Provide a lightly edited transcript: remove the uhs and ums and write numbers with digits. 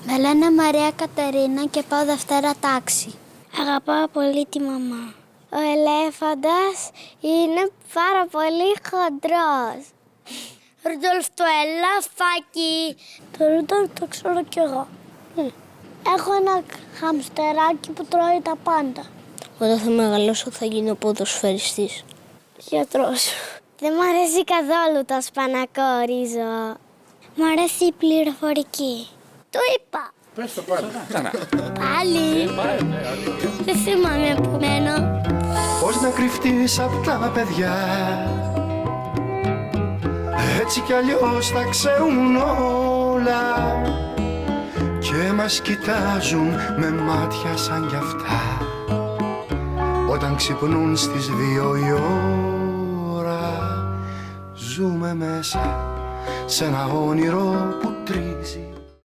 Με λένε Μαρία Κατερίνα και πάω Δευτέρα τάξη. Αγαπάω πολύ τη μαμά. Ο ελέφαντας είναι πάρα πολύ χοντρός. Ρουντόλφ το ελαφάκι. Το Ρουντόλφ το ξέρω κι εγώ. Έχω ένα χαμστεράκι που τρώει τα πάντα. Όταν θα μεγαλώσω θα γίνω ποδοσφαιριστής. Γιατρός. Δεν μ' αρέσει καθόλου το σπανακόριζο. Μ' αρέσει η πληροφορική. Το είπα. Πες το πάλι. Πάλι. Δεν θυμάμαι που μένω. Πώς να κρυφτείς απ' τα παιδιά, έτσι κι αλλιώς τα ξέρουν όλα και μας κοιτάζουν με μάτια σαν κι αυτά όταν ξυπνούν στις 2 η ώρα. Ζούμε μέσα σε ένα όνειρο που τρίζει